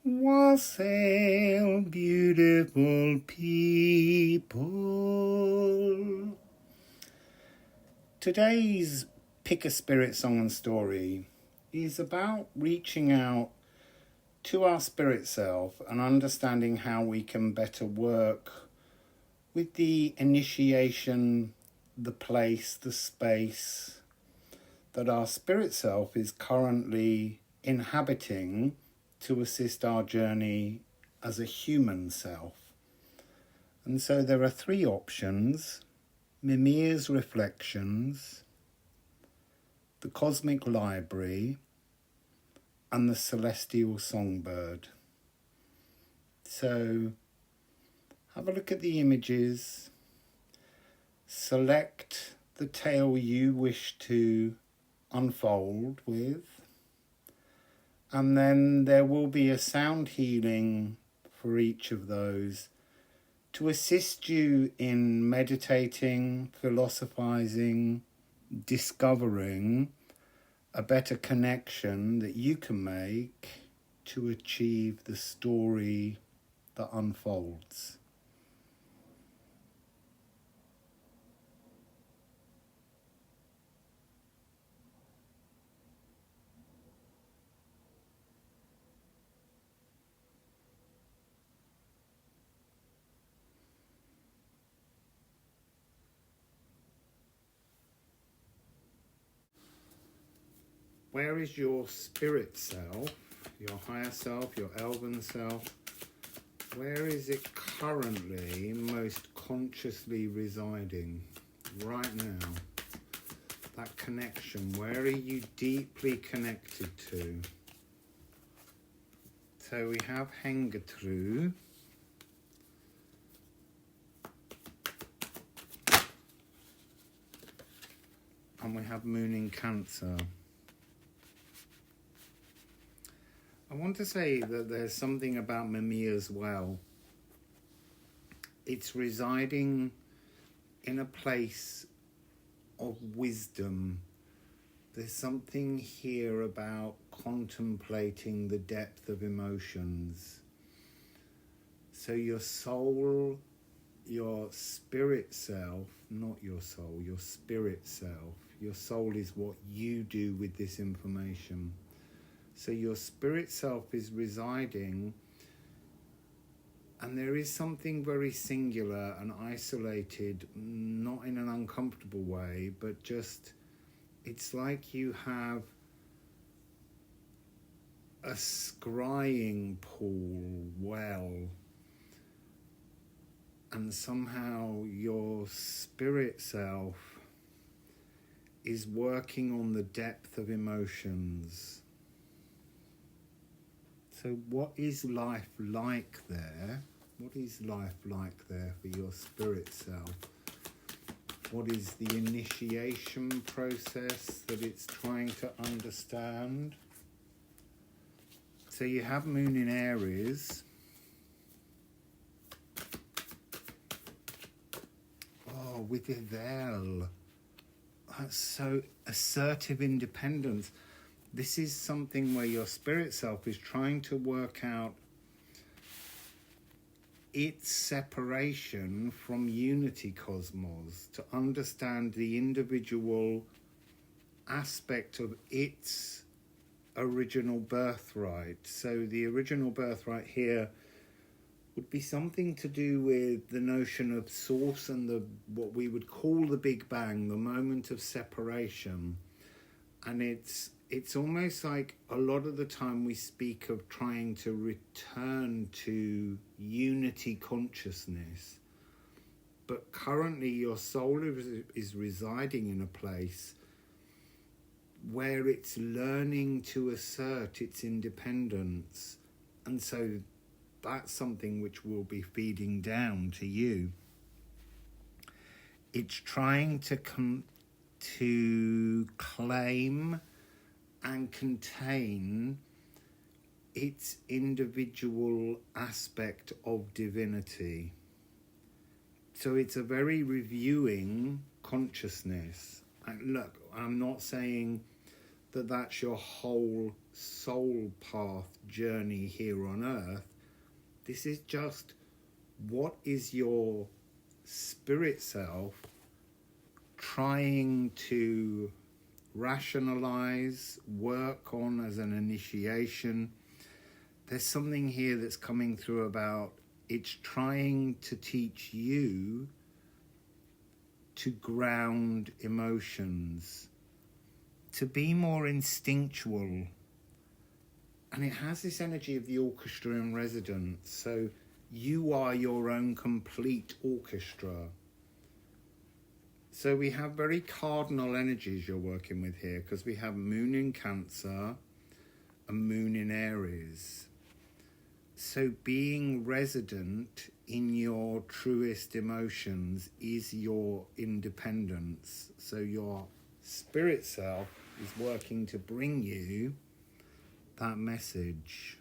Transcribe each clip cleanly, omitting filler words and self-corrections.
Wassail, beautiful people. Today's Pick a Spirit Song and Story is about reaching out to our spirit self and understanding how we can better work with the initiation, the place, the space that our spirit self is currently inhabiting to assist our journey as a human self. And so there are three options: Mimir's Reflections, the Cosmic Library, and the Celestial Songbird. So have a look at the images, select the tale you wish to unfold with, and then there will be a sound healing for each of those to assist you in meditating, philosophizing, discovering a better connection that you can make to achieve the story that unfolds. Where is your spirit self, your higher self, your elven self? Where is it currently most consciously residing right now? That connection, where are you deeply connected to? So we have Hengetru. And we have Moon in Cancer. I want to say that there's something about Mimir as well. It's residing in a place of wisdom. There's something here about contemplating the depth of emotions. So your soul, your spirit self, not your soul, your spirit self. Your soul is what you do with this information. So your spirit self is residing, and there is something very singular and isolated, not in an uncomfortable way, but just, it's like you have a scrying pool well, and somehow your spirit self is working on the depth of emotions. So what is life like there? What is life like there for your spirit self? What is the initiation process that it's trying to understand? So you have Moon in Aries. Oh, with Ivel. That's so assertive independence. This is something where your spirit self is trying to work out its separation from unity cosmos, to understand the individual aspect of its original birthright. So the original birthright here would be something to do with the notion of source and the what we would call the Big Bang, the moment of separation. And it's almost like a lot of the time we speak of trying to return to unity consciousness. But currently your soul is residing in a place where it's learning to assert its independence. And so that's something which will be feeding down to you. It's trying to claim and contain its individual aspect of divinity. So it's a very reviewing consciousness. And look, I'm not saying that that's your whole soul path journey here on earth. This is just what is your spirit self trying to rationalize, work on as an initiation. There's something here that's coming through about it's trying to teach you to ground emotions, to be more instinctual. And it has this energy of the orchestra in residence. So you are your own complete orchestra. So we have very cardinal energies you're working with here, because we have Moon in Cancer and Moon in Aries. So being resident in your truest emotions is your independence. So your spirit self is working to bring you that message.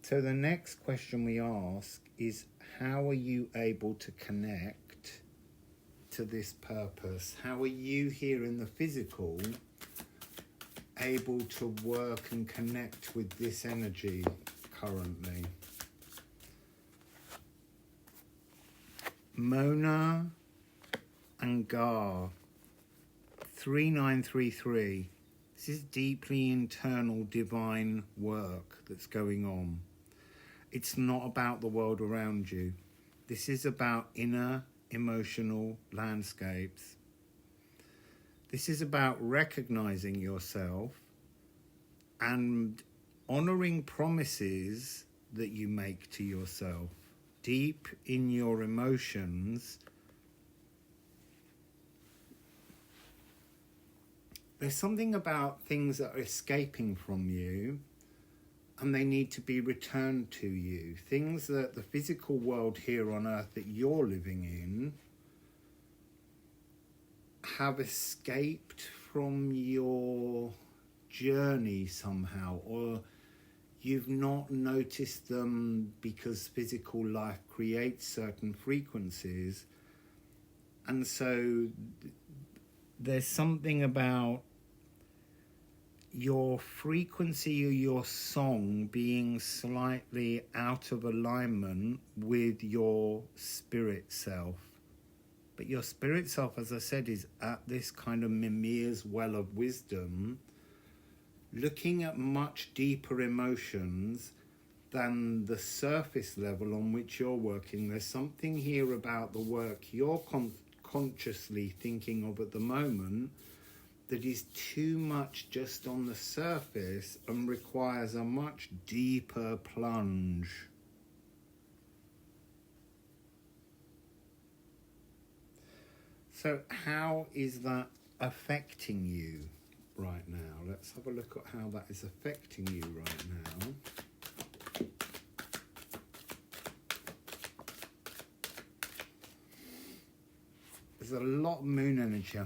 So the next question we ask is, how are you able to connect to this purpose? How are you here in the physical able to work and connect with this energy currently? Mona and Gar, 3933. This is deeply internal divine work that's going on. It's not about the world around you. This is about inner emotional landscapes. This is about recognizing yourself and honoring promises that you make to yourself. Deep in your emotions, there's something about things that are escaping from you and they need to be returned to you. Things that the physical world here on earth that you're living in have escaped from your journey somehow, or you've not noticed them because physical life creates certain frequencies. And so there's something about your frequency or your song being slightly out of alignment with your spirit self. But your spirit self, as I said, is at this kind of Mimir's well of wisdom, looking at much deeper emotions than the surface level on which you're working. There's something here about the work you're consciously thinking of at the moment that is too much just on the surface and requires a much deeper plunge. So how is that affecting you right now? Let's have a look at how that is affecting you right now. There's a lot of moon energy.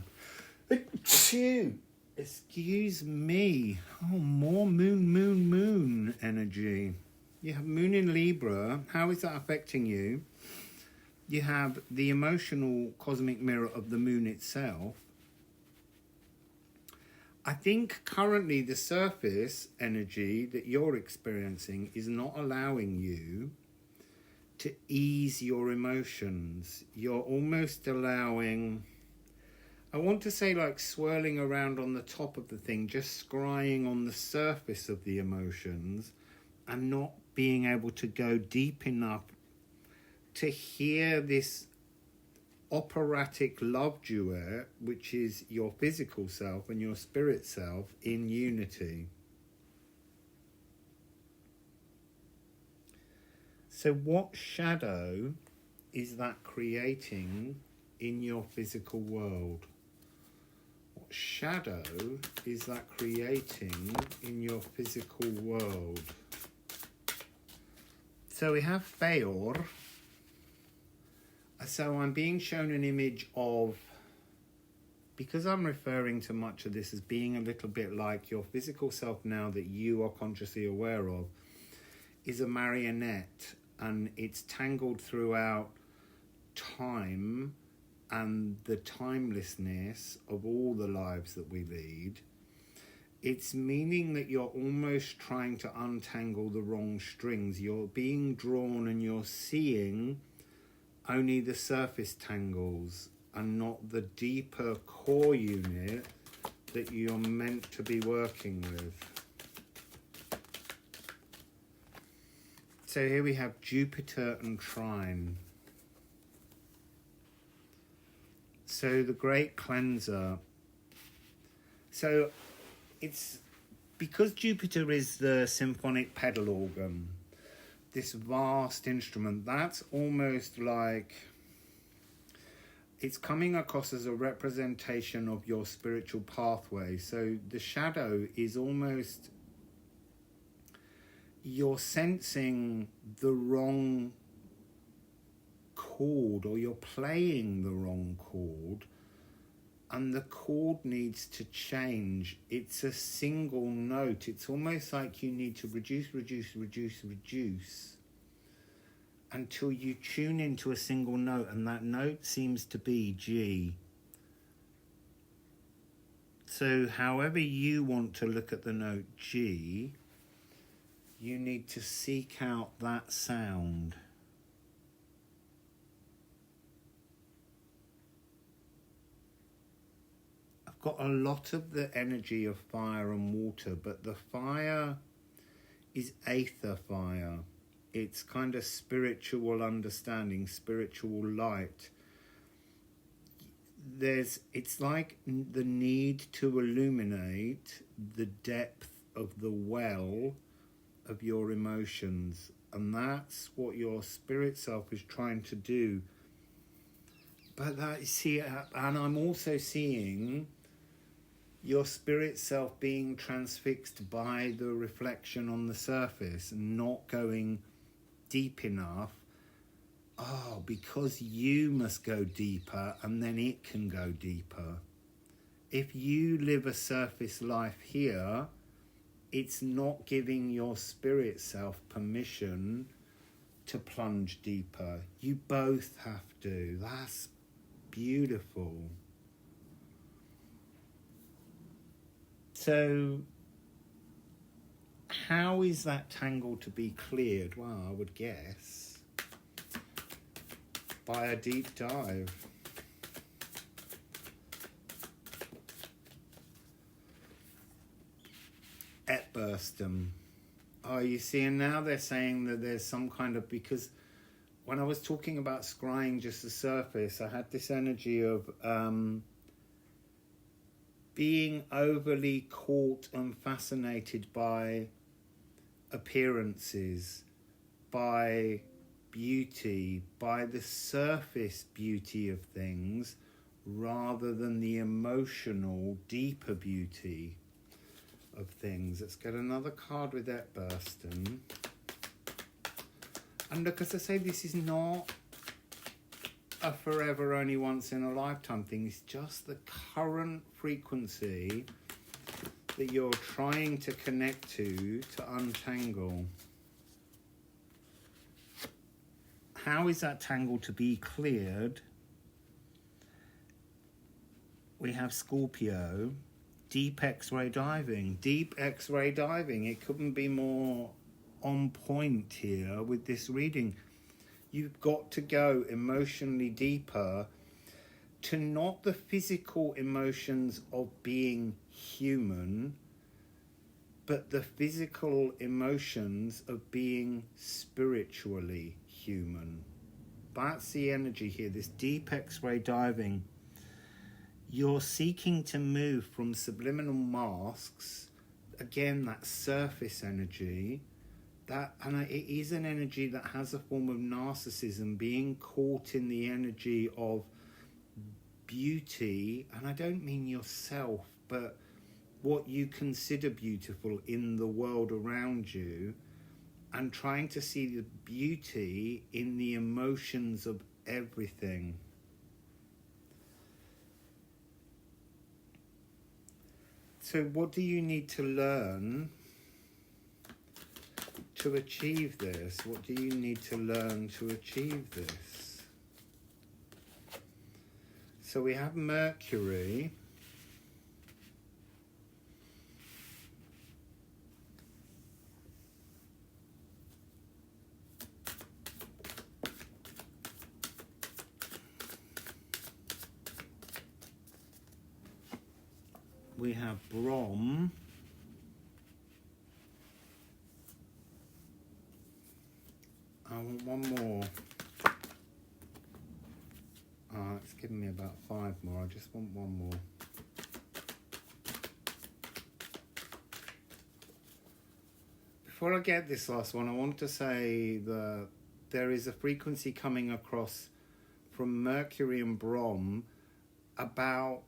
Excuse me. Oh, more moon energy. You have Moon in Libra. How is that affecting you? You have the emotional cosmic mirror of the moon itself. I think currently the surface energy that you're experiencing is not allowing you to ease your emotions. You're almost allowing, I want to say, like swirling around on the top of the thing, just scrying on the surface of the emotions and not being able to go deep enough to hear this operatic love duet, which is your physical self and your spirit self in unity. So what shadow is that creating in your physical world? What shadow is that creating in your physical world? So we have Feor. So I'm being shown an image of, because I'm referring to much of this as being a little bit like your physical self now that you are consciously aware of, is a marionette, and it's tangled throughout time and the timelessness of all the lives that we lead, it's meaning that you're almost trying to untangle the wrong strings. You're being drawn and you're seeing only the surface tangles and not the deeper core unit that you're meant to be working with. So here we have Jupiter and Trine. So the great cleanser. So it's because Jupiter is the symphonic pedal organ, this vast instrument, that's almost like it's coming across as a representation of your spiritual pathway. So the shadow is almost, you're sensing the wrong chord, or you're playing the wrong chord, and the chord needs to change. It's a single note. It's almost like you need to reduce until you tune into a single note, and that note seems to be G. So however you want to look at the note G, you need to seek out that sound. I've got a lot of the energy of fire and water, but the fire is aether fire. It's kind of spiritual understanding, spiritual light. It's like the need to illuminate the depth of the well of your emotions, and that's what your spirit self is trying to do. But and I'm also seeing your spirit self being transfixed by the reflection on the surface, not going deep enough. Because you must go deeper, and then it can go deeper. If you live a surface life here, it's not giving your spirit self permission to plunge deeper. You both have to. That's beautiful. So how is that tangle to be cleared? Well, I would guess by a deep dive. Etburstum. You see, and now they're saying that there's some kind of, because when I was talking about scrying just the surface, I had this energy of being overly caught and fascinated by appearances, by beauty, by the surface beauty of things, rather than the emotional, deeper beauty of things. Let's get another card with Etburstum. And look, as I say, this is not a forever, only once in a lifetime thing. It's just the current frequency that you're trying to connect to untangle. How is that tangle to be cleared? We have Scorpio, deep X-ray diving. Deep X-ray diving, it couldn't be more on point here with this reading. You've got to go emotionally deeper to not the physical emotions of being human, but the physical emotions of being spiritually human. That's the energy here, this deep X-ray diving. You're seeking to move from subliminal masks, again, that surface energy, and it is an energy that has a form of narcissism, being caught in the energy of beauty, and I don't mean yourself, but what you consider beautiful in the world around you, and trying to see the beauty in the emotions of everything. So what do you need to learn to achieve this? What do you need to learn to achieve this? So we have Mercury. We have Brahm. I want one more. It's giving me about 5 more. I just want one more. Before I get this last one, I want to say that there is a frequency coming across from Mercury and Brahm about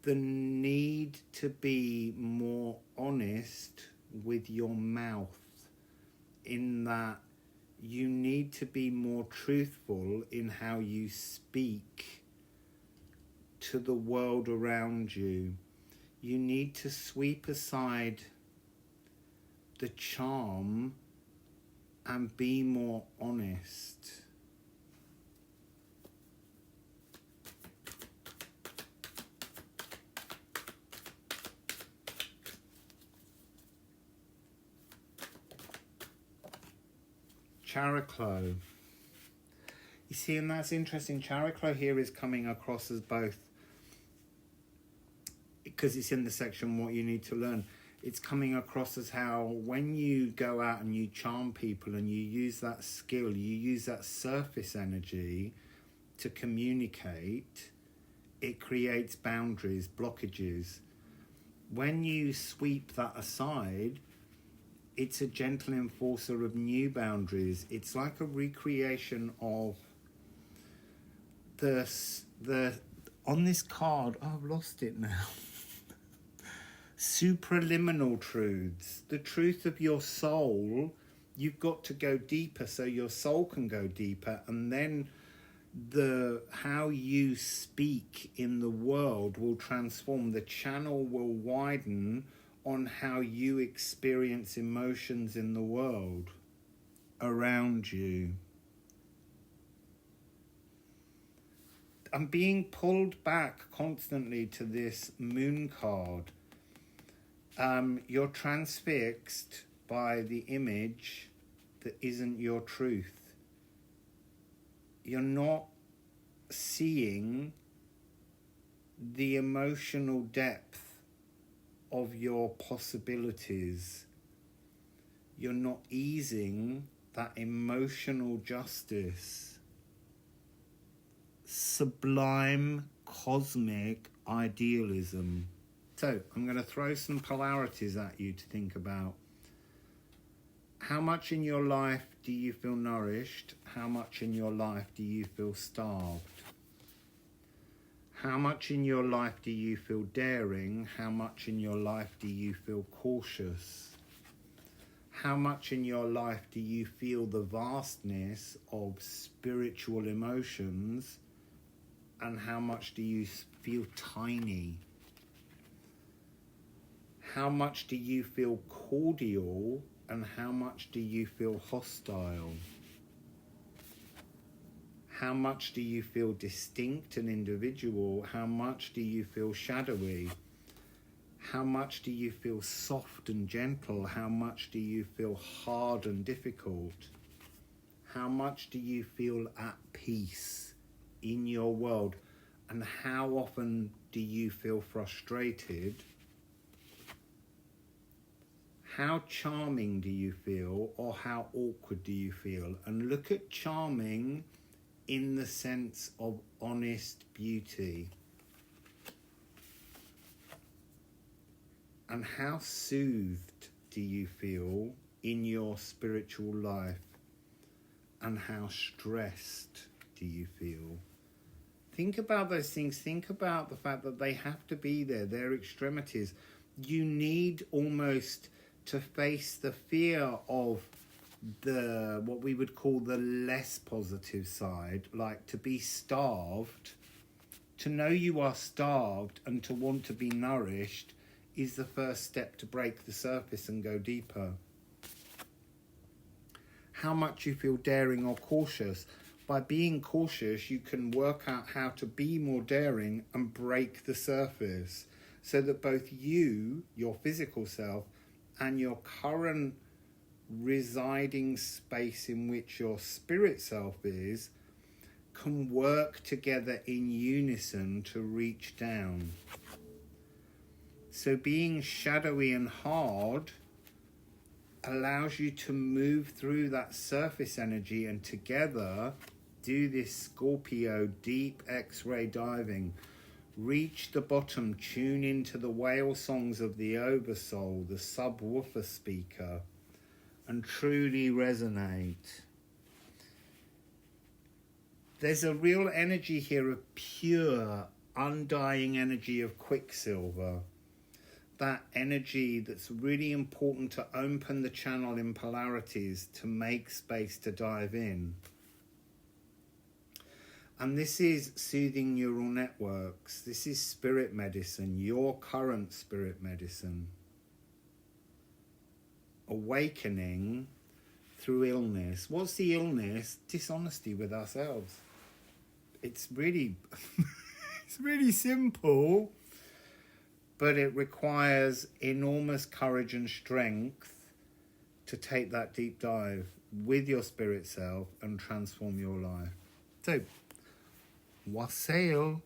the need to be more honest with your mouth, in that you need to be more truthful in how you speak to the world around you. You need to sweep aside the charm and be more honest. Characlo. You see, and that's interesting. Characlo here is coming across as both, because it's in the section what you need to learn. It's coming across as how when you go out and you charm people and you use that skill, you use that surface energy to communicate, it creates boundaries, blockages. When you sweep that aside, it's a gentle enforcer of new boundaries. It's like a recreation of the on this card. Oh, I've lost it now. Supraliminal truths. The truth of your soul. You've got to go deeper so your soul can go deeper, and then how you speak in the world will transform. The channel will widen on how you experience emotions in the world around you. I'm being pulled back constantly to this moon card. You're transfixed by the image that isn't your truth. You're not seeing the emotional depth of your possibilities. You're not easing that emotional justice. Sublime cosmic idealism. So I'm going to throw some polarities at you to think about. How much in your life do you feel nourished? How much in your life do you feel starved? How much in your life do you feel daring? How much in your life do you feel cautious? How much in your life do you feel the vastness of spiritual emotions? And how much do you feel tiny? How much do you feel cordial? And how much do you feel hostile? How much do you feel distinct and individual? How much do you feel shadowy? How much do you feel soft and gentle? How much do you feel hard and difficult? How much do you feel at peace in your world? And how often do you feel frustrated? How charming do you feel, or how awkward do you feel? And look at charming in the sense of honest beauty. And how soothed do you feel in your spiritual life? And how stressed do you feel? Think about those things. Think about the fact that they have to be there. They're extremities. You need almost to face the fear of what we would call the less positive side, like to be starved. To know you are starved and to want to be nourished is the first step to break the surface and go deeper. How much you feel daring or cautious. by being cautious, you can work out how to be more daring and break the surface, so that both you, your physical self, and your current residing space in which your spirit self is, can work together in unison to reach down. So being shadowy and hard allows you to move through that surface energy and together do this Scorpio deep X-ray diving. Reach the bottom, tune into the whale songs of the oversoul, the subwoofer speaker, and truly resonate. There's a real energy here of pure, undying energy of quicksilver. That energy that's really important to open the channel in polarities, to make space to dive in. And this is soothing neural networks. This is spirit medicine, your current spirit medicine. Awakening through illness. What's the illness? Dishonesty with ourselves. It's really, it's really simple, but it requires enormous courage and strength to take that deep dive with your spirit self and transform your life. So, Wassail.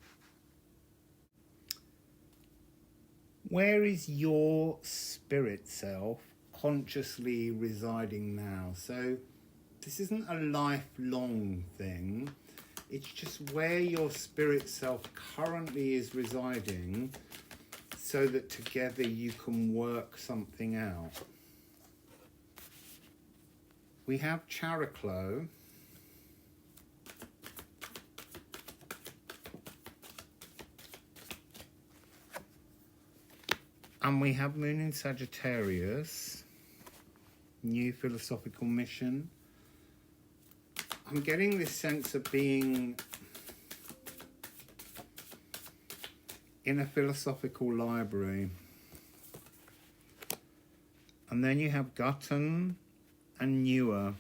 Where is your spirit self consciously residing now? So this isn't a lifelong thing. It's just where your spirit self currently is residing, so that together you can work something out. We have Characlo. And we have Moon in Sagittarius, new philosophical mission. I'm getting this sense of being in a philosophical library. And then you have Gutton and Newer.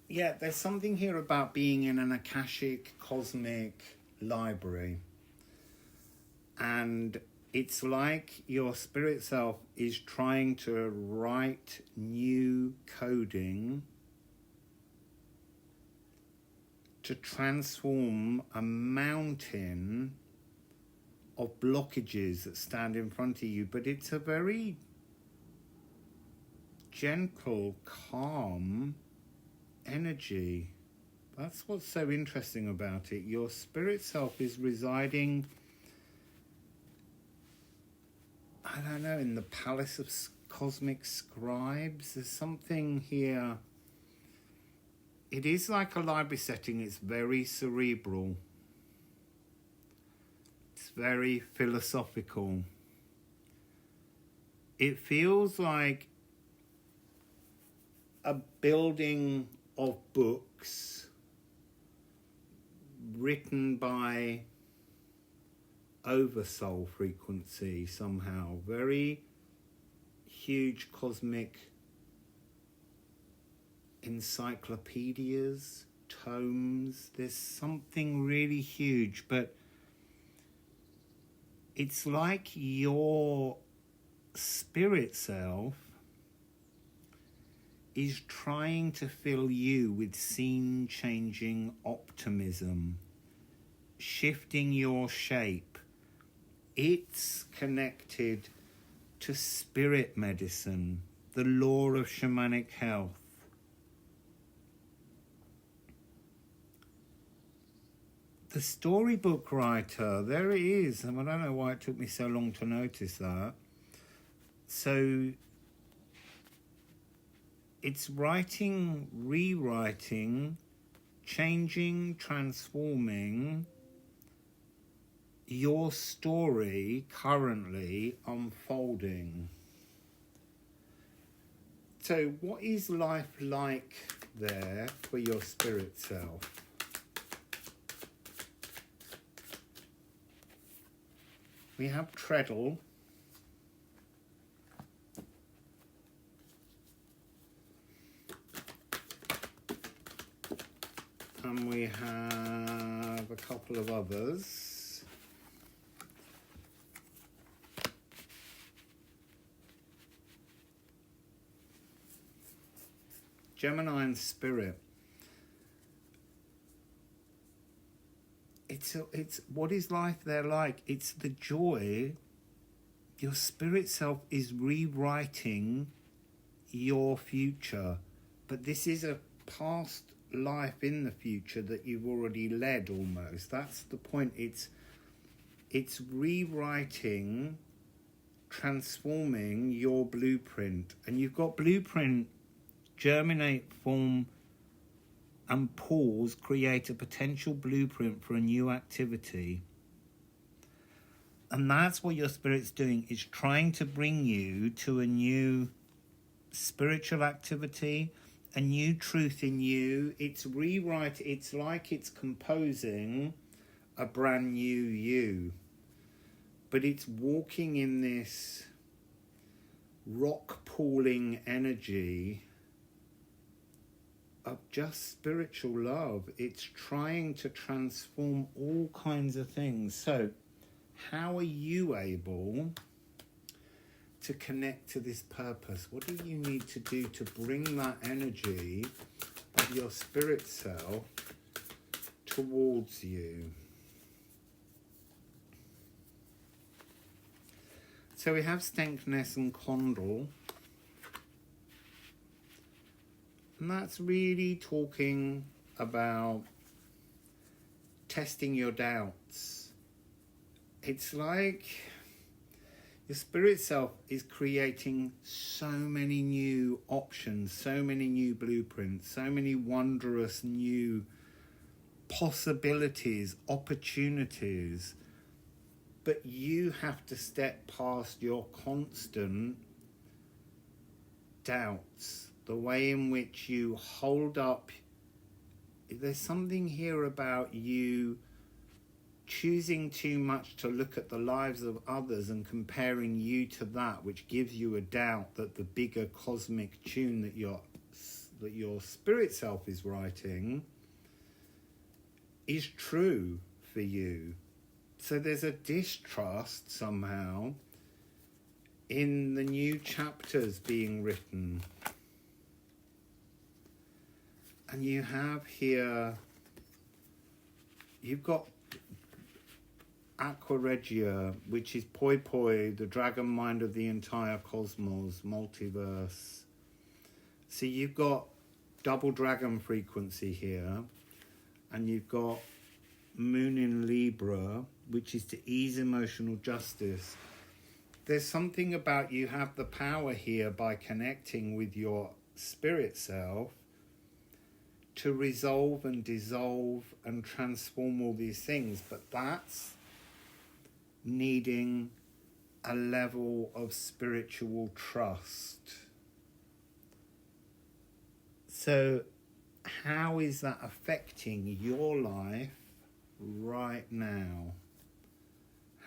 Yeah, there's something here about being in an Akashic cosmic library. And it's like your spirit self is trying to write new coding to transform a mountain of blockages that stand in front of you. But it's a very gentle, calm energy. That's what's so interesting about it. Your spirit self is residing, I don't know, in the palace of cosmic scribes. There's something here. It is like a library setting. It's very cerebral. It's very philosophical. It feels like a building of books written by oversoul frequency somehow. Very huge cosmic encyclopedias, tomes. There's something really huge, but it's like your spirit self is trying to fill you with scene-changing optimism, shifting your shape. It's connected to spirit medicine, the law of shamanic health. The storybook writer, there it is. And I don't know why it took me so long to notice that. So it's writing, rewriting, changing, transforming your story currently unfolding. So what is life like there for your spirit self? We have Treadle. we have a couple of others. Gemini and Spirit. It's what is life there like? It's the joy. Your spirit self is rewriting your future, but this is a past life in the future that you've already led almost. That's the point. It's rewriting, transforming your blueprint. And you've got blueprint, germinate, form, and pause, create a potential blueprint for a new activity. And that's what your spirit's doing. It's trying to bring you to a new spiritual activity, a new truth in you. It's rewriting. It's like it's composing a brand new you. But it's walking in this rock pooling energy of just spiritual love. It's trying to transform all kinds of things. So how are you able to connect to this purpose? What do you need to do to bring that energy of your spirit self towards you? So we have Stenkness and Condal. And that's really talking about testing your doubts. It's like your spirit self is creating so many new options, so many new blueprints, so many wondrous new possibilities, opportunities. But you have to step past your constant doubts. The way in which you hold up. There's something here about you choosing too much to look at the lives of others and comparing you to that, which gives you a doubt that the bigger cosmic tune that your spirit self is writing is true for you. So there's a distrust somehow in the new chapters being written. And you have here, you've got Aqua Regia, which is Poi Poi, the dragon mind of the entire cosmos, multiverse. So you've got double dragon frequency here, and you've got Moon in Libra, which is to ease emotional justice. There's something about you have the power here by connecting with your spirit self to resolve and dissolve and transform all these things, but that's needing a level of spiritual trust. So how is that affecting your life right now?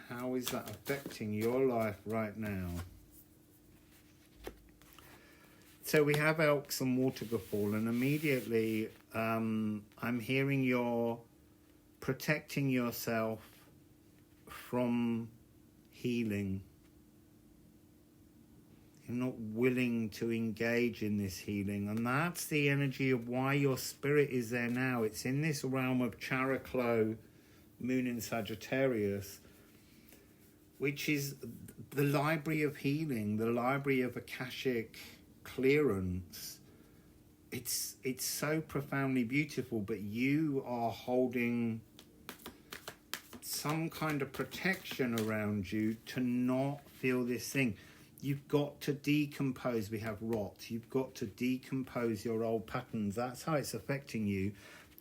How is that affecting your life right now? So we have Elks and Waterfall, and immediately I'm hearing you're protecting yourself from healing. You're not willing to engage in this healing, and that's the energy of why your spirit is there now. It's in this realm of Characlo, Moon in Sagittarius, which is the library of healing, the library of Akashic clearance. It's so profoundly beautiful, but you are holding some kind of protection around you to not feel this thing. You've got to decompose. We have rot. You've got to decompose your old patterns. That's how it's affecting you.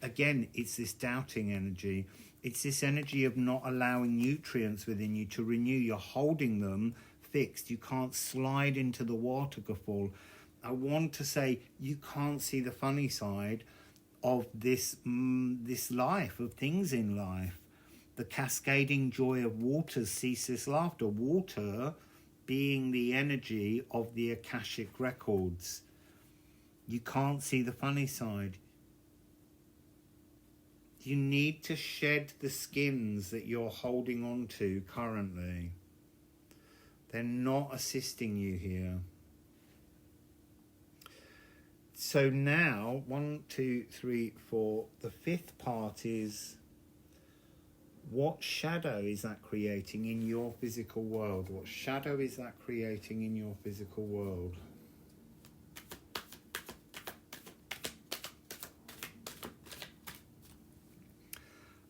Again, it's this doubting energy. It's this energy of not allowing nutrients within you to renew. You're holding them fixed. You can't slide into the waterfall. I want to say you can't see the funny side of this life, of things in life. The cascading joy of water's ceaseless laughter. Water being the energy of the Akashic records. You can't see the funny side. You need to shed the skins that you're holding on to currently. They're not assisting you here. So now, 1, 2, 3, 4, the fifth part is, what shadow is that creating in your physical world? What shadow is that creating in your physical world?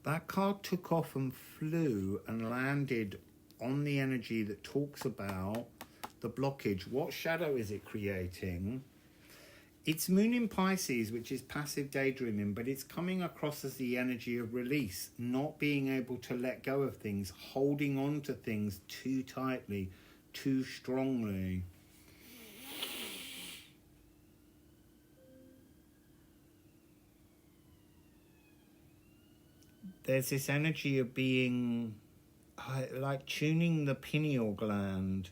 That card took off and flew and landed on the energy that talks about the blockage. What shadow is it creating? It's Moon in Pisces, which is passive daydreaming, but it's coming across as the energy of release, not being able to let go of things, holding on to things too tightly, too strongly. There's this energy of being like tuning the pineal gland.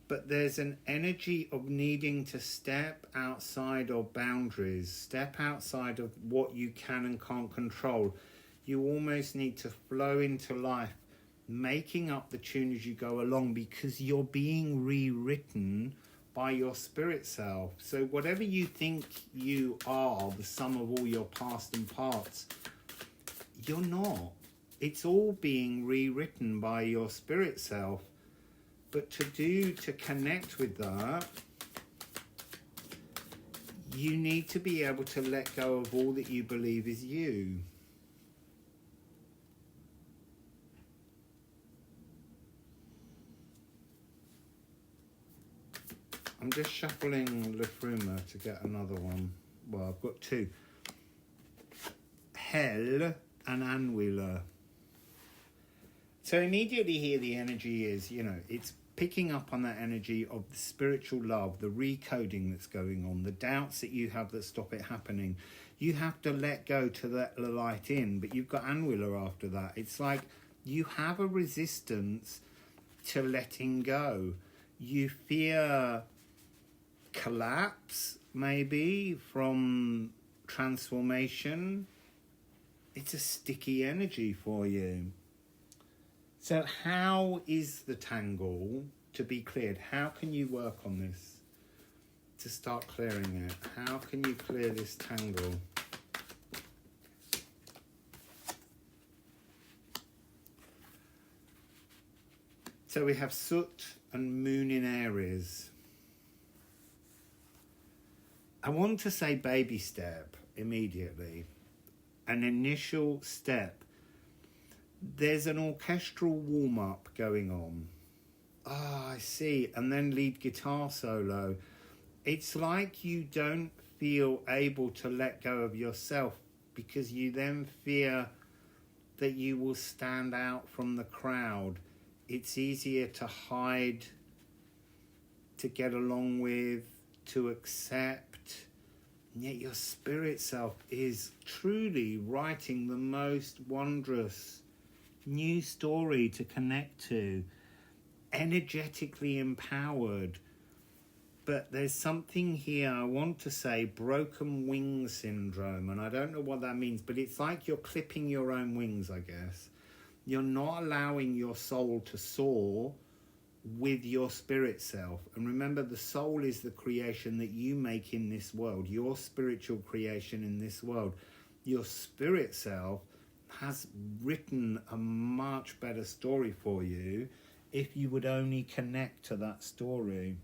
But there's an energy of needing to step outside of boundaries, step outside of what you can and can't control. You almost need to flow into life, making up the tune as you go along, because you're being rewritten by your spirit self. So whatever you think you are, the sum of all your past and parts, you're not. It's all being rewritten by your spirit self. But to connect with that, you need to be able to let go of all that you believe is you. I'm just shuffling Liffruma to get another one. Well, I've got two. Hell and Anwiller. So immediately here the energy is, it's picking up on that energy of the spiritual love, the recoding that's going on, the doubts that you have that stop it happening. You have to let go to let the light in, but you've got Anwiller after that. It's like you have a resistance to letting go. You fear collapse, maybe, from transformation. It's a sticky energy for you. So how is the tangle to be cleared? How can you work on this to start clearing it? How can you clear this tangle? So we have Soot and Moon in Aries. I want to say baby step immediately. An initial step. There's an orchestral warm-up going on. I see. And then lead guitar solo. It's like you don't feel able to let go of yourself because you then fear that you will stand out from the crowd. It's easier to hide, to get along with, to accept. And yet your spirit self is truly writing the most wondrous new story to connect to, energetically empowered. But there's something here, I want to say, broken wing syndrome, and I don't know what that means, but it's like you're clipping your own wings, I guess. You're not allowing your soul to soar with your spirit self. And remember, the soul is the creation that you make in this world, your spiritual creation in this world. Your spirit self has written a much better story for you if you would only connect to that story.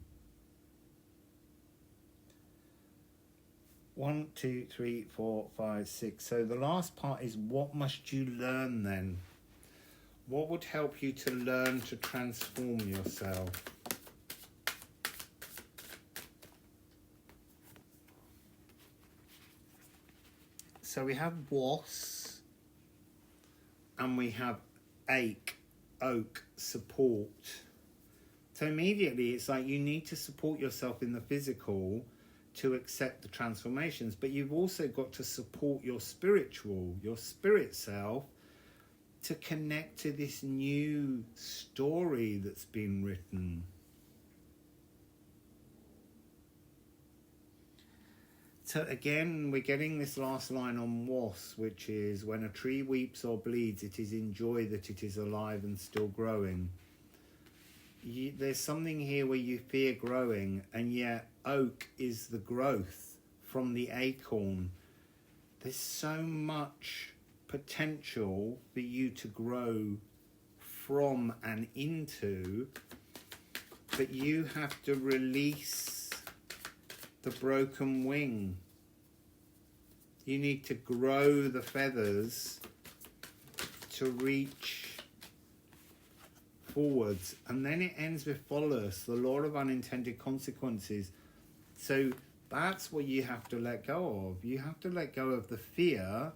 1, 2, 3, 4, 5, 6. So the last part is, what must you learn then? What would help you to learn to transform yourself? So we have Was. And we have oak, support. So immediately it's like you need to support yourself in the physical to accept the transformations, but you've also got to support your spirit self, to connect to this new story that's been written. So again, we're getting this last line on was, which is, when a tree weeps or bleeds, it is in joy that it is alive and still growing. There's something here where you fear growing, and yet oak is the growth from the acorn. There's so much potential for you to grow from and into, but you have to release the broken wing. You need to grow the feathers to reach forwards. And then it ends with follows, the law of unintended consequences. So that's what you have to let go of. You have to let go of the fear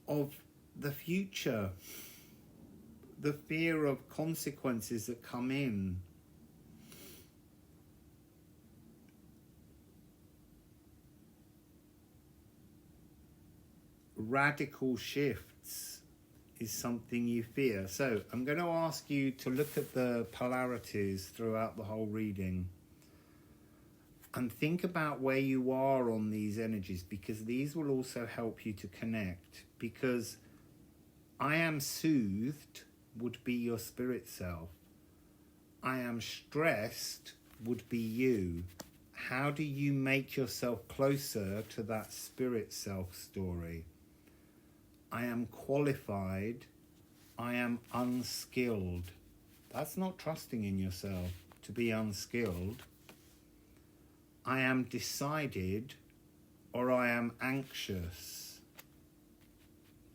of the future, the fear of consequences that come in. Radical shifts is something you fear. So I'm going to ask you to look at the polarities throughout the whole reading and think about where you are on these energies, because these will also help you to connect. Because I am soothed would be your spirit self. I am stressed would be you. How do you make yourself closer to that spirit self story? I am qualified, I am unskilled. That's not trusting in yourself to be unskilled. I am decided, or I am anxious.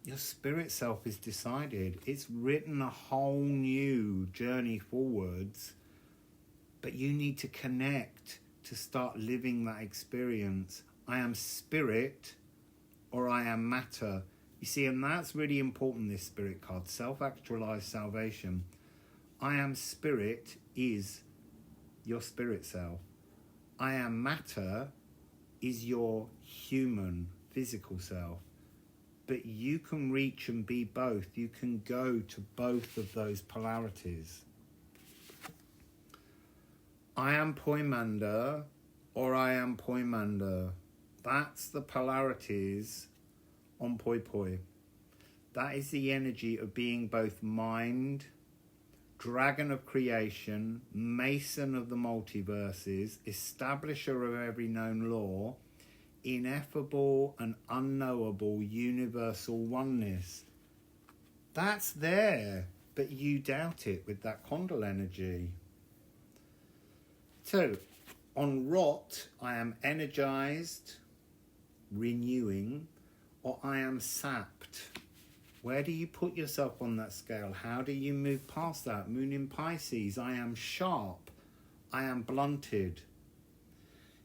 Your spirit self is decided. It's written a whole new journey forwards, but you need to connect to start living that experience. I am spirit, or I am matter. You see, and that's really important, this spirit card, self-actualized salvation. I am spirit is your spirit self. I am matter is your human, physical self. But you can reach and be both. You can go to both of those polarities. I am Poimanda, or I am Poimanda. That's the polarities on Poi Poi. That is the energy of being both mind, dragon of creation, mason of the multiverses, establisher of every known law, ineffable and unknowable universal oneness. That's there, but you doubt it with that condal energy. So, on rot, I am energized, renewing, or I am sapped. Where do you put yourself on that scale? How do you move past that? Moon in Pisces, I am sharp, I am blunted.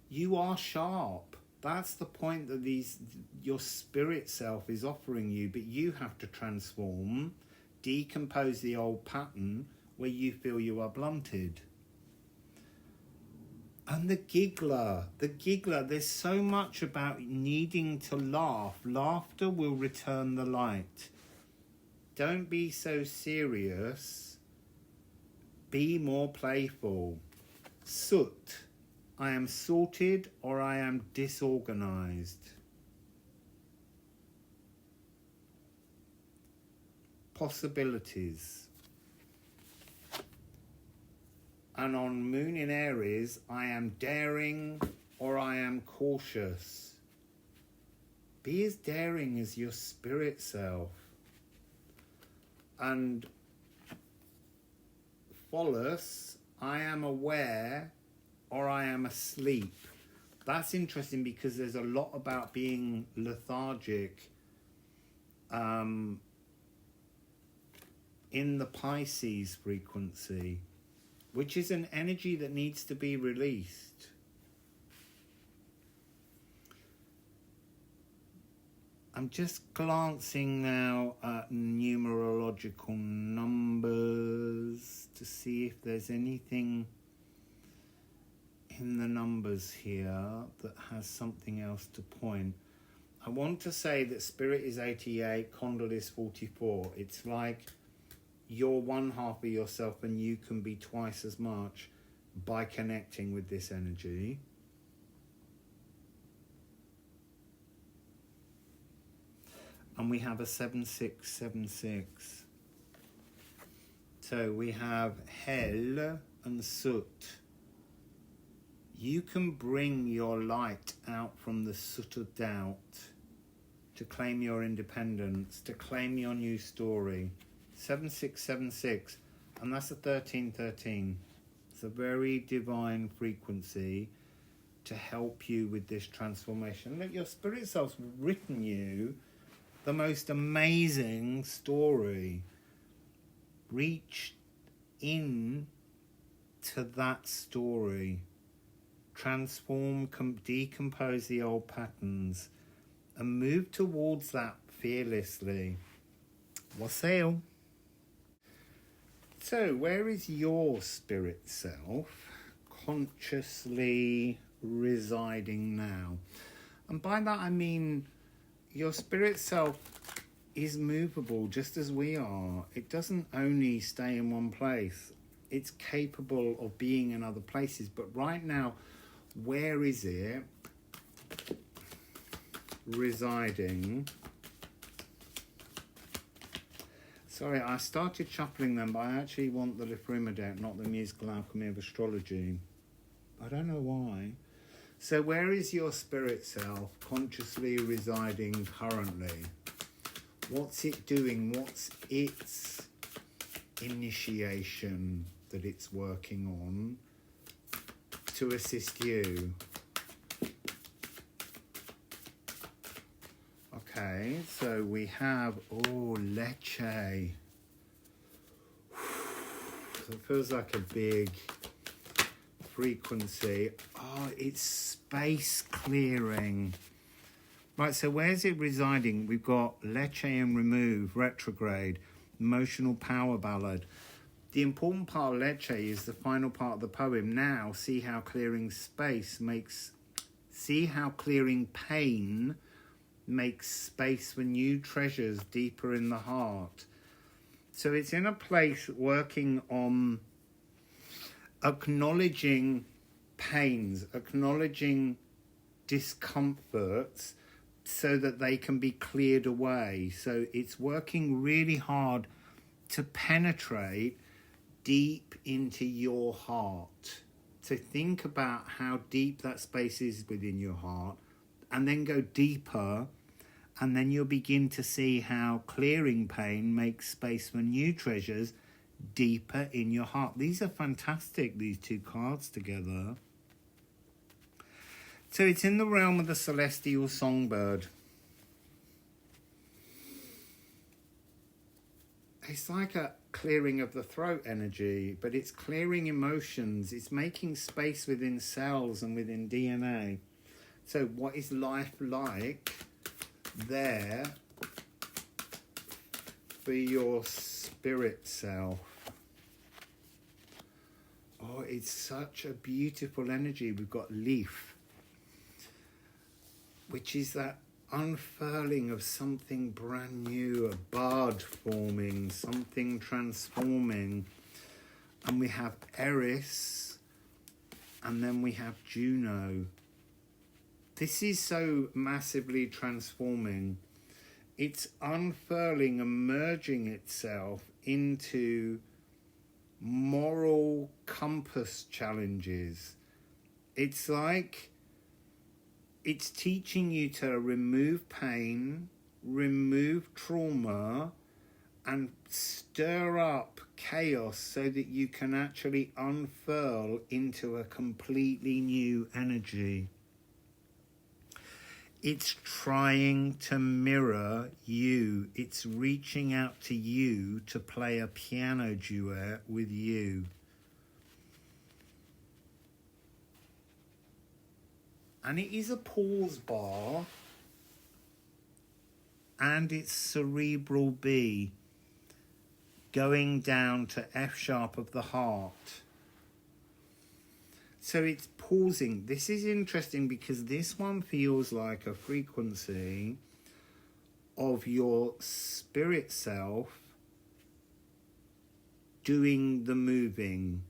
You are sharp. That's the point that your spirit self is offering you, but you have to transform, decompose the old pattern where you feel you are blunted. And the giggler, there's so much about needing to laugh. Laughter will return the light. Don't be so serious. Be more playful. Soot, I am sorted, or I am disorganized. Possibilities. And on Moon in Aries, I am daring, or I am cautious. Be as daring as your spirit self. And Phallus, I am aware, or I am asleep. That's interesting because there's a lot about being lethargic in the Pisces frequency, which is an energy that needs to be released. I'm just glancing now at numerological numbers to see if there's anything in the numbers here that has something else to point. I want to say that Spirit is 88, Condor is 44. It's like you're one half of yourself and you can be twice as much by connecting with this energy. and we have a 7676. So we have hell and soot. You can bring your light out from the soot of doubt to claim your independence, to claim your new story. 7676, and that's a 1313. It's a very divine frequency to help you with this transformation. Look, your spirit self's written you the most amazing story. Reach in to that story. Transform, decompose the old patterns, and move towards that fearlessly. Wassail. So, where is your spirit self consciously residing now? And by that I mean your spirit self is movable just as we are. It doesn't only stay in one place. It's capable of being in other places. But right now, where is it residing? Sorry, I started shuffling them, but I actually want the Liffruma deck, not the Musical Alchemy of Astrology. I don't know why. So where is your spirit self consciously residing currently? What's it doing? What's its initiation that it's working on to assist you? Okay, so we have, leche. So it feels like a big frequency. It's space clearing. Right, so where's it residing? We've got leche and remove, retrograde, emotional power ballad. The important part of leche is the final part of the poem. Now, see how clearing pain makes space for new treasures deeper in the heart. So it's in a place working on acknowledging pains, acknowledging discomforts so that they can be cleared away. So it's working really hard to penetrate deep into your heart. So think about how deep that space is within your heart, and then go deeper, and then you'll begin to see how clearing pain makes space for new treasures deeper in your heart. These are fantastic, these two cards together. So it's in the realm of the celestial songbird. It's like a clearing of the throat energy, but it's clearing emotions. It's making space within cells and within DNA. So what is life like there for your spirit self? It's such a beautiful energy. We've got leaf, which is that unfurling of something brand new, a bud forming, something transforming. And we have Eris, and then we have Juno. This is so massively transforming. It's unfurling and merging itself into moral compass challenges. It's like it's teaching you to remove pain, remove trauma, and stir up chaos so that you can actually unfurl into a completely new energy. It's trying to mirror you. It's reaching out to you to play a piano duet with you. And it is a pause bar, and it's cerebral B, going down to F sharp of the heart. So it's pausing. This is interesting because this one feels like a frequency of your spirit self doing the moving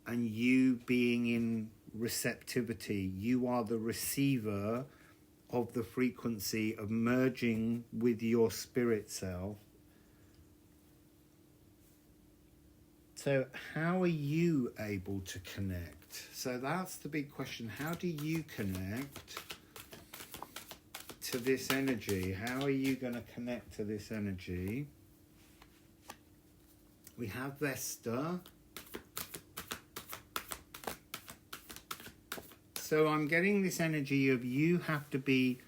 and you being in receptivity. You are the receiver of the frequency of merging with your spirit self. So how are you able to connect? So that's the big question. How do you connect to this energy? How are you going to connect to this energy? We have Vesta. So I'm getting this energy of you have to be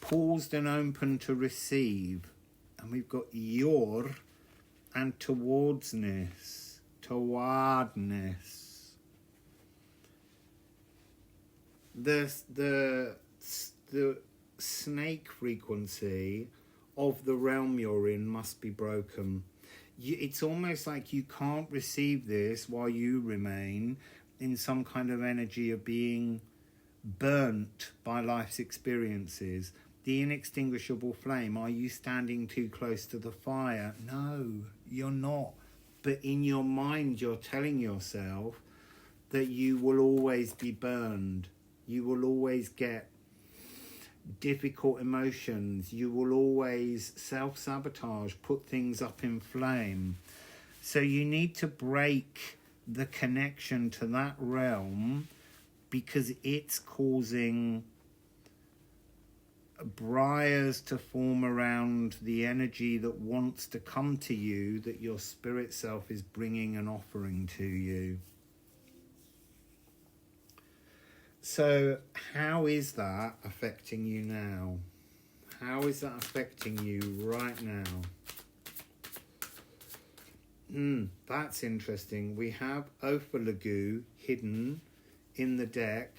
paused and open to receive. And we've got your and towardsness, towardness. The snake frequency of the realm you're in must be broken. It's almost like you can't receive this while you remain in some kind of energy of being burnt by life's experiences. The inextinguishable flame. Are you standing too close to the fire? No, you're not. But in your mind, you're telling yourself that you will always be burned. You will always get difficult emotions. You will always self-sabotage, put things up in flame. So you need to break the connection to that realm, because it's causing briars to form around the energy that wants to come to you, that your spirit self is bringing and offering to you. So how is that affecting you now? How is that affecting you right now? That's interesting. We have Ophalagu hidden in the deck,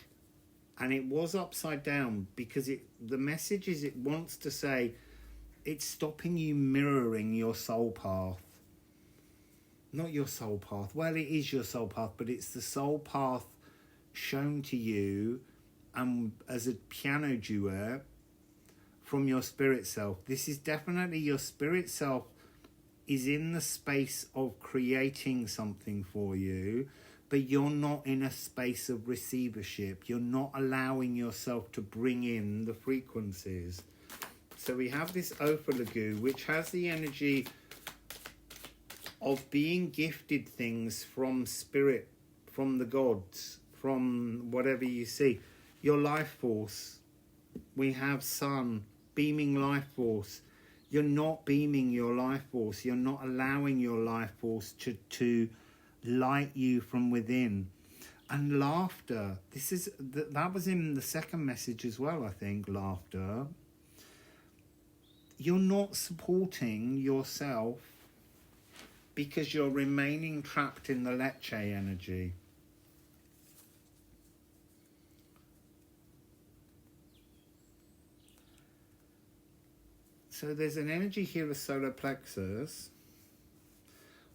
and it was upside down because the message is, it wants to say it's stopping you mirroring your soul path. Not your soul path. Well, it is your soul path, but it's the soul path shown to you as a piano duet from your spirit self. This is definitely your spirit self is in the space of creating something for you, but you're not in a space of receivership. You're not allowing yourself to bring in the frequencies. So we have this Ophalagu, which has the energy of being gifted things from spirit, from the gods, from whatever you see. Your life force. We have sun, beaming life force. You're not beaming your life force. You're not allowing your life force to light you from within. And laughter. That was in the second message as well, I think, laughter. You're not supporting yourself because you're remaining trapped in the Lecce energy. So there's an energy here of solar plexus,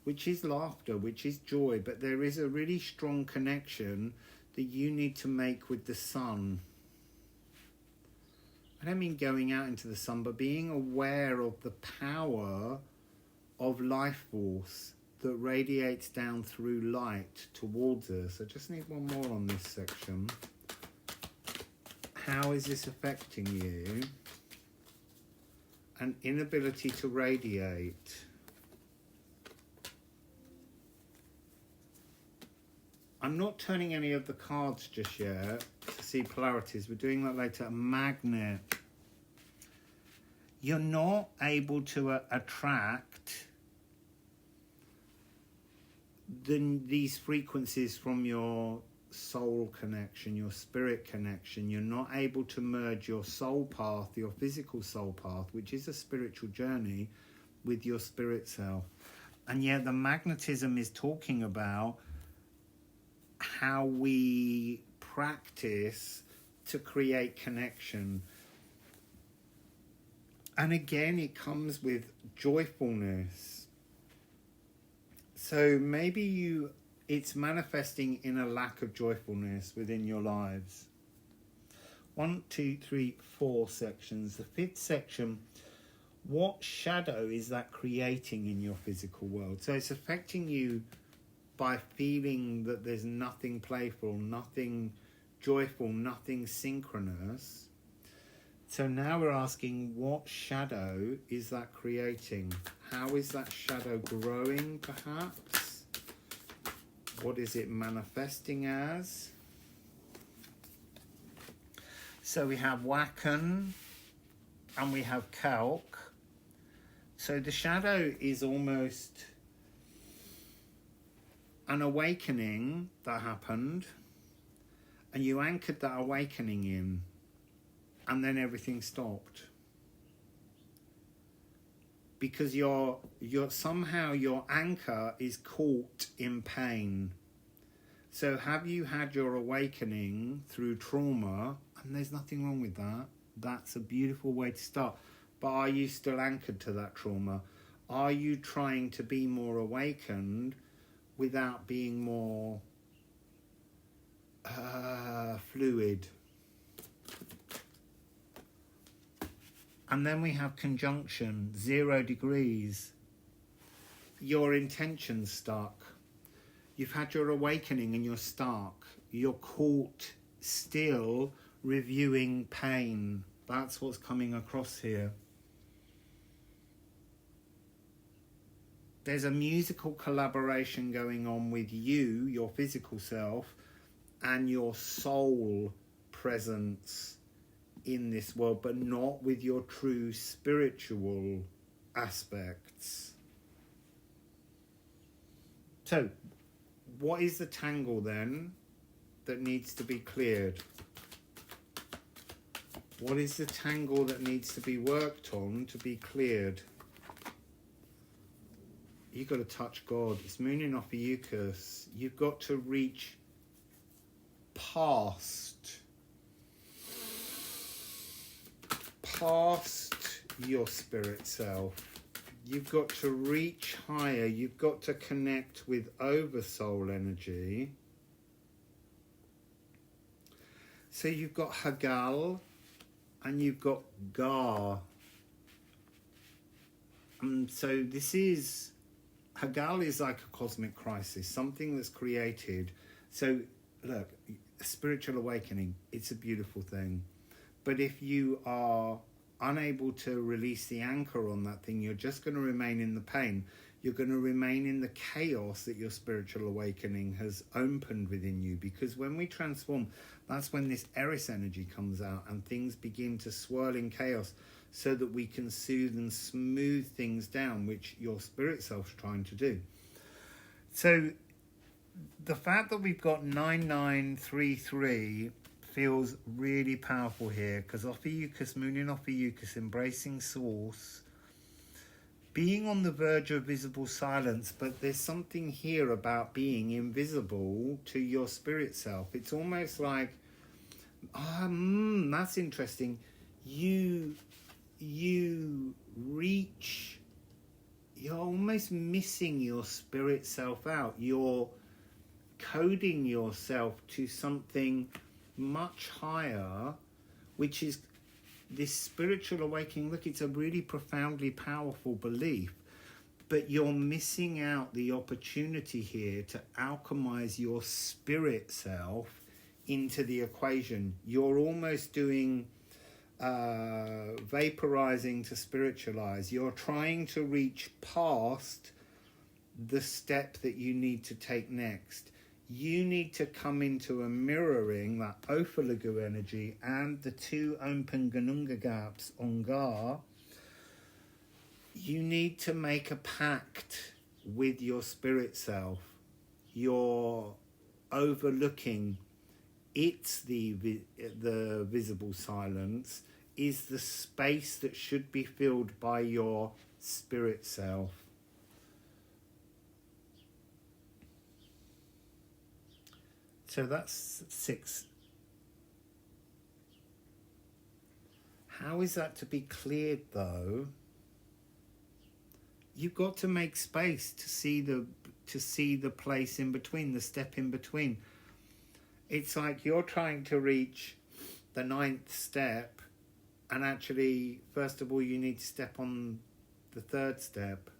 which is laughter, which is joy, but there is a really strong connection that you need to make with the sun. I don't mean going out into the sun, but being aware of the power of life force that radiates down through light towards us. I just need one more on this section. How is this affecting you? An inability to radiate. I'm not turning any of the cards just yet to see polarities. We're doing that later. A magnet. You're not able to attract these frequencies from your soul connection, your spirit connection. You're not able to merge your soul path, your physical soul path, which is a spiritual journey, with your spirit self. And yet the magnetism is talking about how we practice to create connection. And again, it comes with joyfulness. So maybe it's manifesting in a lack of joyfulness within your lives. 1, 2, 3, 4 sections. The 5th section, what shadow is that creating in your physical world? So it's affecting you by feeling that there's nothing playful, nothing joyful, nothing synchronous. So now we're asking, what shadow is that creating? How is that shadow growing, perhaps? What is it manifesting as? So we have Wacken and we have Calc. So the shadow is almost an awakening that happened, and you anchored that awakening in, and then everything stopped. Because you're somehow your anchor is caught in pain. So have you had your awakening through trauma? And there's nothing wrong with that. That's a beautiful way to start. But are you still anchored to that trauma? Are you trying to be more awakened without being more fluid? And then we have conjunction, 0 degrees. Your intention's stuck. You've had your awakening and you're stuck. You're caught still reviewing pain. That's what's coming across here. There's a musical collaboration going on with you, your physical self, and your soul presence in this world, but not with your true spiritual aspects. So, what is the tangle then that needs to be cleared? What is the tangle that needs to be worked on to be cleared? You've got to touch God. It's Moon in Ophiuchus. You've got to reach past your spirit self. You've got to reach higher. You've got to connect with oversoul energy. So you've got Hagal and you've got Gar. So this is, Hagal is like a cosmic crisis, something that's created. So look, a spiritual awakening, it's a beautiful thing. But if you are unable to release the anchor on that thing, you're just going to remain in the pain. You're going to remain in the chaos that your spiritual awakening has opened within you. Because when we transform, that's when this Eris energy comes out and things begin to swirl in chaos so that we can soothe and smooth things down, which your spirit self's trying to do. So the fact that we've got 9933 feels really powerful here, because Ophiuchus, Moon in Ophiuchus, embracing source, being on the verge of visible silence, but there's something here about being invisible to your spirit self. It's almost like, that's interesting. You reach, you're almost missing your spirit self out. You're coding yourself to something much higher, which is this spiritual awakening. Look, it's a really profoundly powerful belief, but you're missing out the opportunity here to alchemize your spirit self into the equation. You're almost doing vaporizing to spiritualize. You're trying to reach past the step that you need to take next. You need to come into a mirroring, that Ophalagu energy and the two open Ganunga gaps on Gar. You need to make a pact with your spirit self. You're overlooking. It's the visible silence is the space that should be filled by your spirit self. So that's 6. How is that to be cleared, though? You've got to make space to see the place in between, the step in between. It's like you're trying to reach the 9th step, and actually, first of all, you need to step on the 3rd step,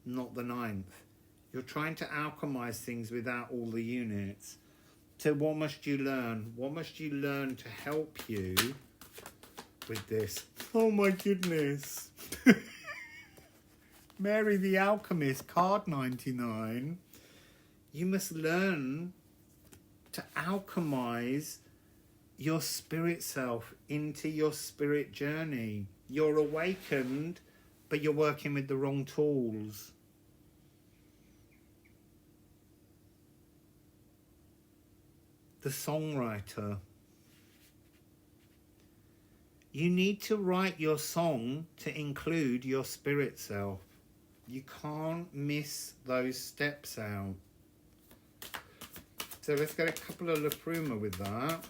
not the 9th. You're trying to alchemize things without all the units. So what must you learn? What must you learn to help you with this. Oh my goodness. Mary the Alchemist, card 99. You must learn to alchemize your spirit self into your spirit journey. You're awakened, but you're working with the wrong tools. The songwriter. You need to write your song to include your spirit self. You can't miss those steps out. So let's get a couple of Liffruma with that.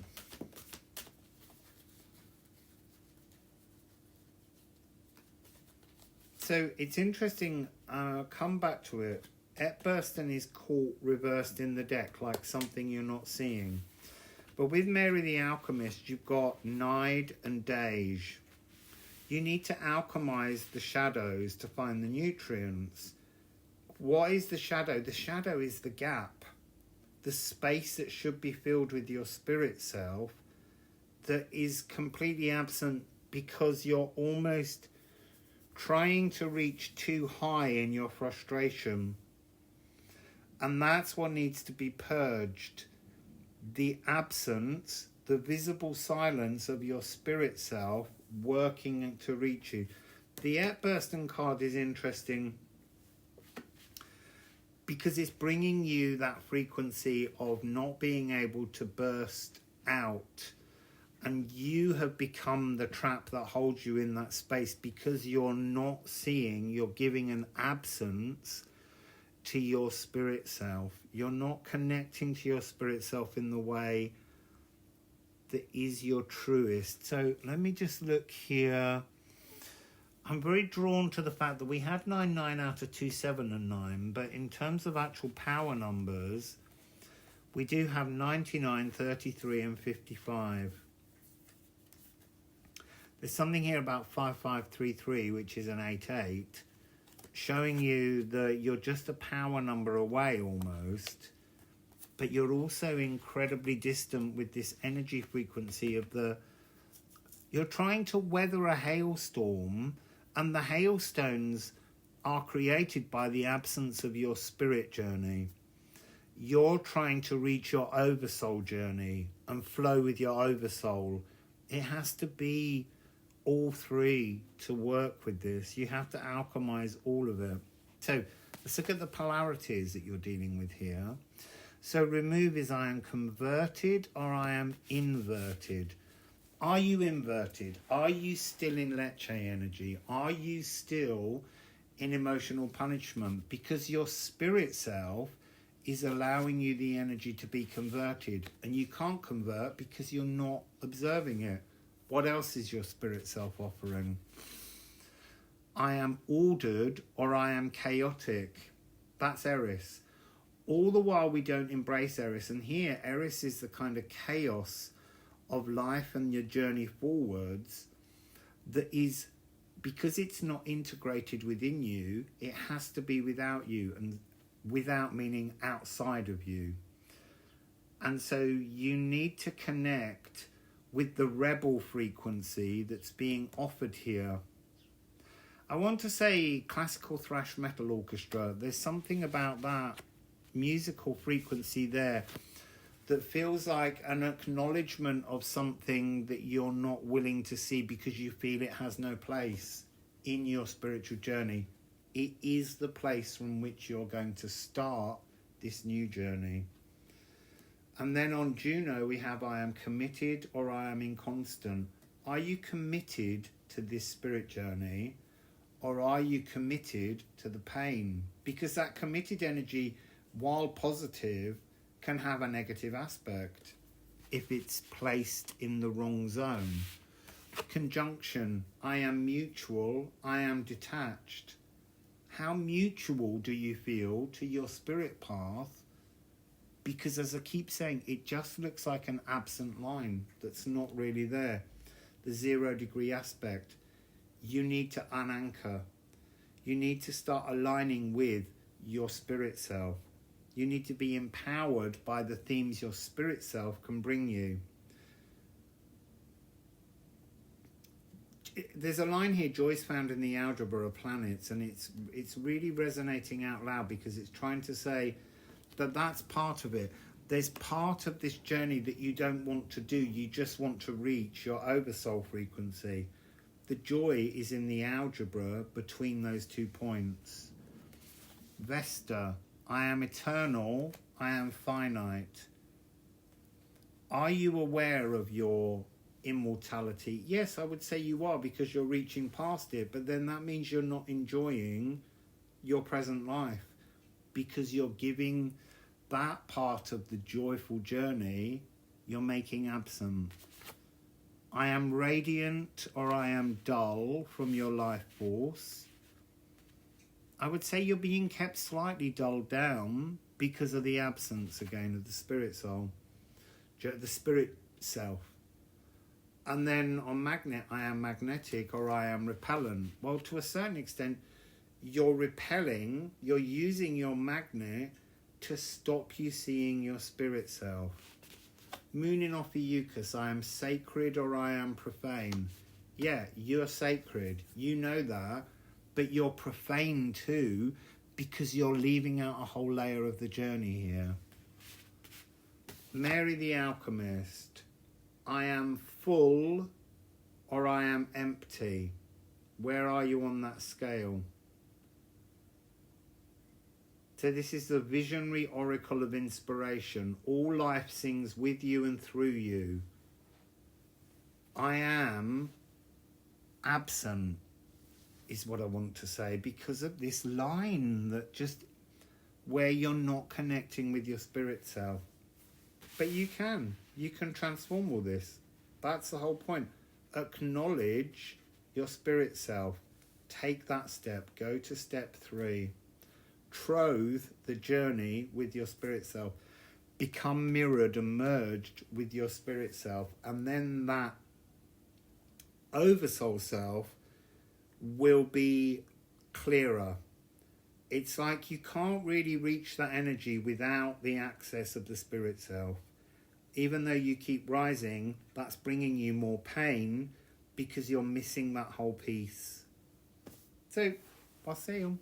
So it's interesting, come back to it. Epburston is caught reversed in the deck like something you're not seeing. But with Mary the Alchemist, you've got Nide and Dage. You need to alchemize the shadows to find the nutrients. What is the shadow? The shadow is the gap, the space that should be filled with your spirit self that is completely absent because you're almost trying to reach too high in your frustration. And that's what needs to be purged. The absence, the visible silence of your spirit self working to reach you. The Epburston card is interesting because it's bringing you that frequency of not being able to burst out, and you have become the trap that holds you in that space because you're not seeing, you're giving an absence to your spirit self. You're not connecting to your spirit self in the way that is your truest. So let me just look here. I'm very drawn to the fact that we have 9 out of 2, 7 and 9, but in terms of actual power numbers, we do have 99, 33 and 55. There's something here about 5533, which is an 88, showing you that you're just a power number away almost, but you're also incredibly distant with this energy frequency of you're trying to weather a hailstorm, and the hailstones are created by the absence of your spirit journey. You're trying to reach your oversoul journey and flow with your oversoul. It has to be all three to work with this. You have to alchemize all of it. So let's look at the polarities that you're dealing with here. So remove is I am converted or I am inverted. Are you inverted? Are you still in Lecce energy? Are you still in emotional punishment? Because your spirit self is allowing you the energy to be converted, and you can't convert because you're not observing it. What else is your spirit self offering? I am ordered or I am chaotic. That's Eris. All the while we don't embrace Eris. And here, Eris is the kind of chaos of life and your journey forwards that is, because it's not integrated within you, it has to be without you. And without meaning outside of you. And so you need to connect with the rebel frequency that's being offered here. I want to say classical thrash metal orchestra. There's something about that musical frequency there that feels like an acknowledgement of something that you're not willing to see because you feel it has no place in your spiritual journey. It is the place from which you're going to start this new journey. And then on Juno, we have I am committed or I am inconstant. Are you committed to this spirit journey, or are you committed to the pain? Because that committed energy, while positive, can have a negative aspect if it's placed in the wrong zone. Conjunction, I am mutual, I am detached. How mutual do you feel to your spirit path? Because as I keep saying, it just looks like an absent line that's not really there. The 0 degree aspect. You need to unanchor. You need to start aligning with your spirit self. You need to be empowered by the themes your spirit self can bring you. there's a line here, joy is found in the algebra of planets, and it's really resonating out loud, because it's trying to say that that's part of it. There's part of this journey that you don't want to do, you just want to reach your oversoul frequency. The joy is in the algebra between those 2 points. Vesta, I am eternal, I am finite. Are you aware of your immortality? Yes, I would say you are, because you're reaching past it, but then that means you're not enjoying your present life, because you're giving that part of the joyful journey, you're making absent. I am radiant or I am dull from your life force. I would say you're being kept slightly dulled down because of the absence again of the spirit soul, the spirit self. And then on magnet, I am magnetic or I am repellent. Well, to a certain extent, you're repelling, you're using your magnet to stop you seeing your spirit self. Moon in Ophiuchus, I am sacred or I am profane. Yeah, you're sacred, you know that, but you're profane too, because you're leaving out a whole layer of the journey here. Mary the Alchemist, I am full or I am empty. Where are you on that scale? So this is the visionary oracle of inspiration. All life sings with you and through you. I am absent, is what I want to say, because of this line that just, where you're not connecting with your spirit self. But you can transform all this. That's the whole point. Acknowledge your spirit self. Take that step. Go to step 3. Troth the journey with your spirit self. Become mirrored and merged with your spirit self. And then that oversoul self will be clearer. It's like you can't really reach that energy without the access of the spirit self. Even though you keep rising, that's bringing you more pain because you're missing that whole piece. So, Wassail.